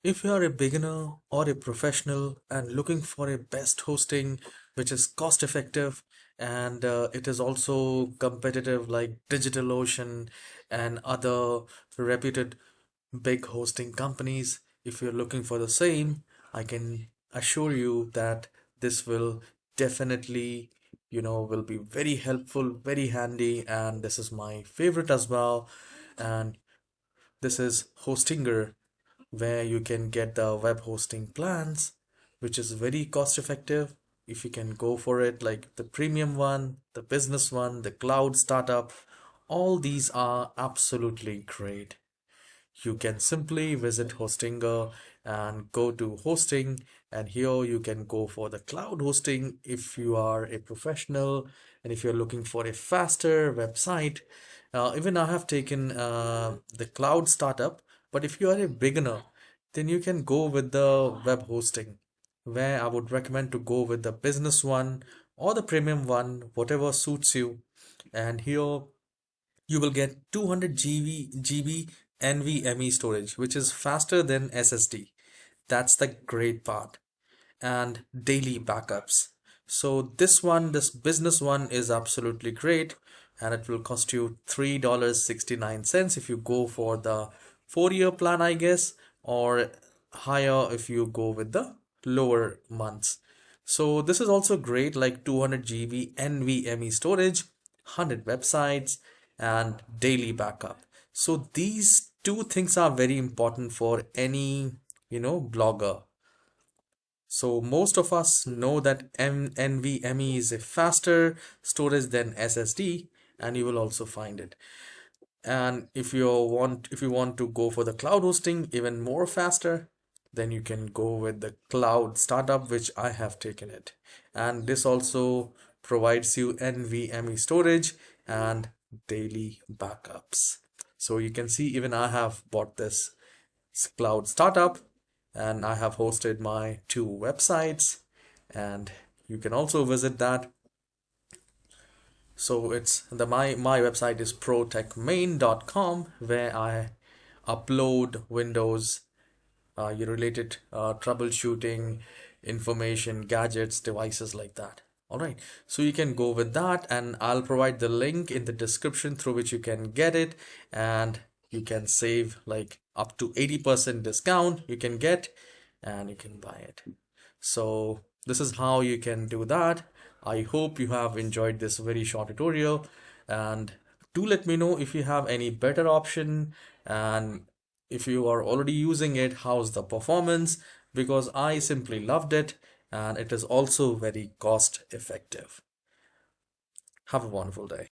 If you are a beginner or a professional and looking for a best hosting which is cost effective and it is also competitive like DigitalOcean and other reputed big hosting companies, if you're looking for the same, I can assure you that this will definitely, will be very helpful, very handy, and this is my favorite as well. And this is Hostinger, where you can get the web hosting plans, which is very cost effective. If you can go for it, like the premium one, the business one, the cloud startup, all these are absolutely great. You can simply visit Hostinger and go to hosting, and here you can go for the cloud hosting if you are a professional and if you're looking for a faster website. Even I have taken the cloud startup, but if you are a beginner, then you can go with the web hosting, where I would recommend to go with the business one or the premium one, whatever suits you. And here you will get 200 GB NVMe storage, which is faster than SSD. That's the great part. And daily backups. So this business one is absolutely great, and it will cost you $3.69 if you go for the 4-year plan, I guess, or higher if you go with the lower months. So this is also great, like 200 GB NVMe storage, 100 websites, and daily backup. So these two things are very important for any, blogger. So most of us know that NVMe is a faster storage than SSD, and you will also find it. And if you want to go for the cloud hosting even more faster, then you can go with the cloud startup, which I have taken it. And this also provides you NVMe storage and daily backups. So you can see even I have bought this cloud startup, and I have hosted my 2 websites, and you can also visit that. So it's my website is protechmain.com, where I upload Windows related troubleshooting information, gadgets, devices like that. All right, so you can go with that, and I'll provide the link in the description through which you can get it, and you can save like up to 80% discount you can get, and you can buy it. So this is how you can do that. I hope you have enjoyed this very short tutorial, and do let me know if you have any better option, and if you are already using it, how's the performance, because I simply loved it, and it is also very cost effective. Have a wonderful day.